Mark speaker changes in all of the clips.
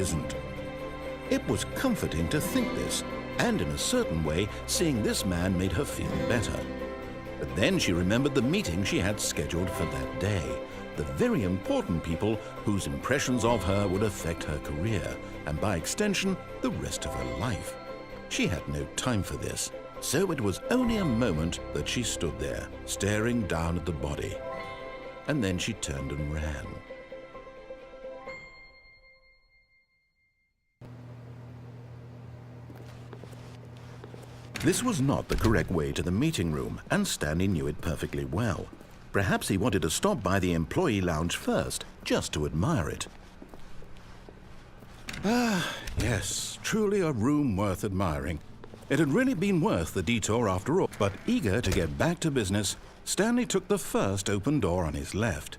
Speaker 1: isn't. It was comforting to think this, and in a certain way, seeing this man made her feel better. But then she remembered the meeting she had scheduled for that day, the very important people whose impressions of her would affect her career, and by extension, the rest of her life. She had no time for this, so it was only a moment that she stood there, staring down at the body. And then she turned and ran. This was not the correct way to the meeting room, and Stanley knew it perfectly well. Perhaps he wanted to stop by the employee lounge first, just to admire it. Ah, yes, truly a room worth admiring. It had really been worth the detour after all, but eager to get back to business, Stanley took the first open door on his left.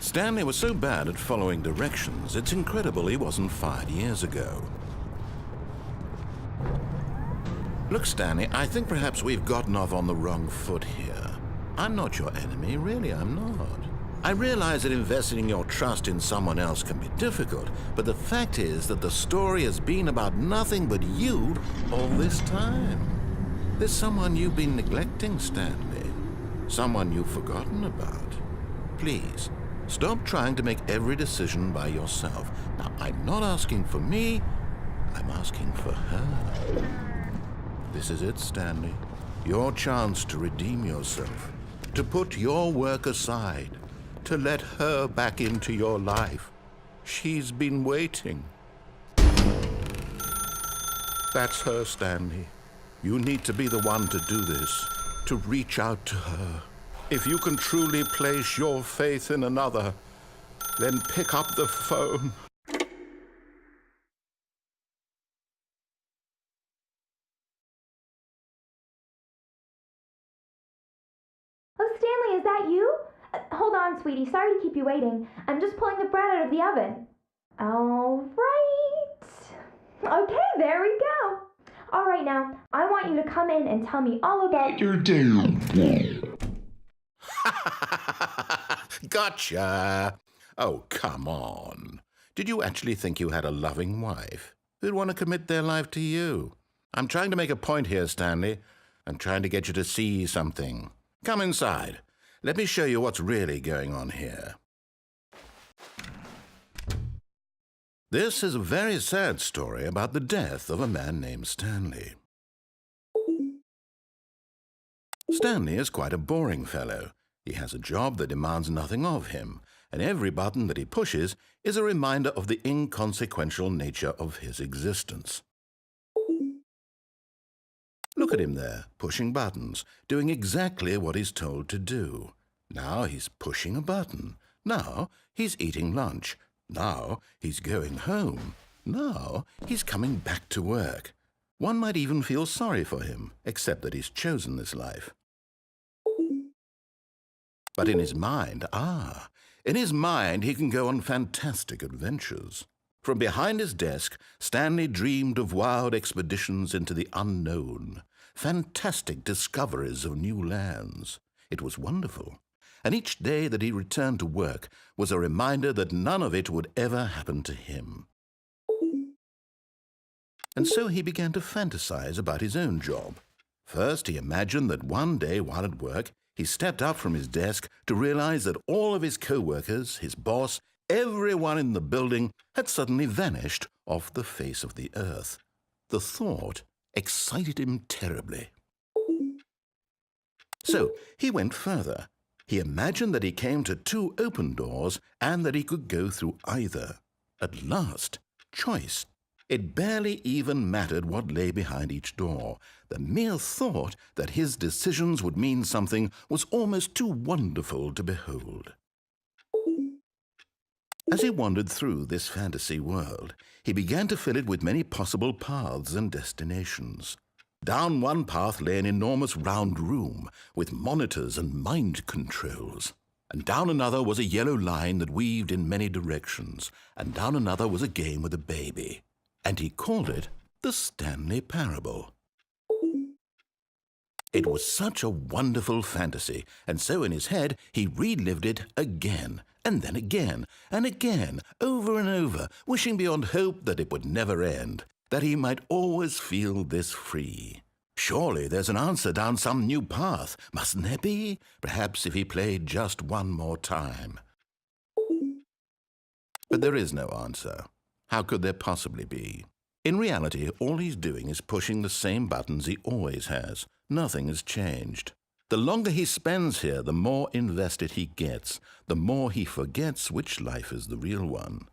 Speaker 1: Stanley was so bad at following directions, it's incredible he wasn't fired years ago. Look, Stanley, I think perhaps we've gotten off on the wrong foot here. I'm not your enemy, really, I'm not. I realize that investing your trust in someone else can be difficult, but the fact is that the story has been about nothing but you all this time. There's someone you've been neglecting, Stanley. Someone you've forgotten about. Please, stop trying to make every decision by yourself. Now, I'm not asking for me, I'm asking for her. This is it, Stanley. Your chance to redeem yourself, to put your work aside, to let her back into your life. She's been waiting. That's her, Stanley. You need to be the one to do this, to reach out to her. If you can truly place your faith in another, then pick up the phone.
Speaker 2: Oh, Stanley, is that you? Hold on, sweetie. Sorry to keep you waiting. I'm just pulling the bread out of the oven. All right. Okay, there we go. All right, now, I want you to come in and tell me all about your day.
Speaker 1: Gotcha. Oh, come on. Did you actually think you had a loving wife who'd want to commit their life to you? I'm trying to make a point here, Stanley. I'm trying to get you to see something. Come inside. Let me show you what's really going on here. This is a very sad story about the death of a man named Stanley. Stanley is quite a boring fellow. He has a job that demands nothing of him, and every button that he pushes is a reminder of the inconsequential nature of his existence. Look at him there, pushing buttons, doing exactly what he's told to do. Now he's pushing a button. Now he's eating lunch. Now he's going home. Now he's coming back to work. One might even feel sorry for him, except that he's chosen this life. But in his mind, he can go on fantastic adventures. From behind his desk, Stanley dreamed of wild expeditions into the unknown, fantastic discoveries of new lands. It was wonderful, and each day that he returned to work was a reminder that none of it would ever happen to him. And so he began to fantasize about his own job. First, he imagined that one day while at work, he stepped up from his desk to realize that all of his co-workers, his boss, everyone in the building had suddenly vanished off the face of the earth. The thought excited him terribly. So he went further. He imagined that he came to 2 open doors and that he could go through either. At last, choice. It barely even mattered what lay behind each door. The mere thought that his decisions would mean something was almost too wonderful to behold. As he wandered through this fantasy world, he began to fill it with many possible paths and destinations. Down one path lay an enormous round room with monitors and mind controls. And down another was a yellow line that weaved in many directions. And down another was a game with a baby. And he called it the Stanley Parable. It was such a wonderful fantasy, and so in his head he relived it again, and then again, and again, over and over, wishing beyond hope that it would never end, that he might always feel this free. Surely there's an answer down some new path, mustn't there be? Perhaps if he played just one more time. But there is no answer. How could there possibly be? In reality, all he's doing is pushing the same buttons he always has. Nothing has changed. The longer he spends here, the more invested he gets, the more he forgets which life is the real one.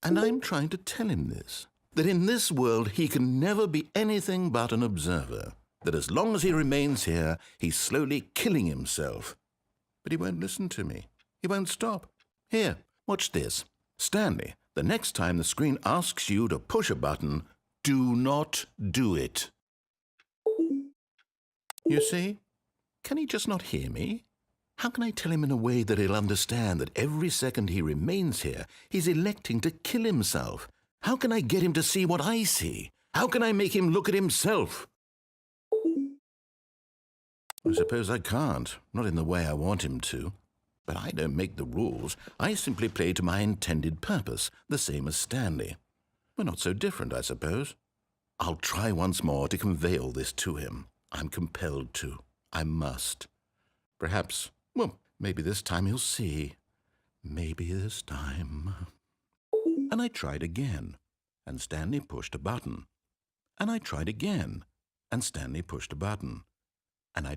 Speaker 1: And I'm trying to tell him this, that in this world he can never be anything but an observer, that as long as he remains here, he's slowly killing himself. But he won't listen to me. He won't stop. Here, watch this. Stanley, the next time the screen asks you to push a button, do not do it. You see? Can he just not hear me? How can I tell him in a way that he'll understand that every second he remains here, he's electing to kill himself? How can I get him to see what I see? How can I make him look at himself? I suppose I can't, not in the way I want him to. But I don't make the rules. I simply play to my intended purpose, the same as Stanley. We're not so different, I suppose. I'll try once more to convey all this to him. I'm compelled to. I must. Perhaps, well, maybe this time he'll see. Maybe this time. And I tried again, and Stanley pushed a button. And I tried again, and Stanley pushed a button. And I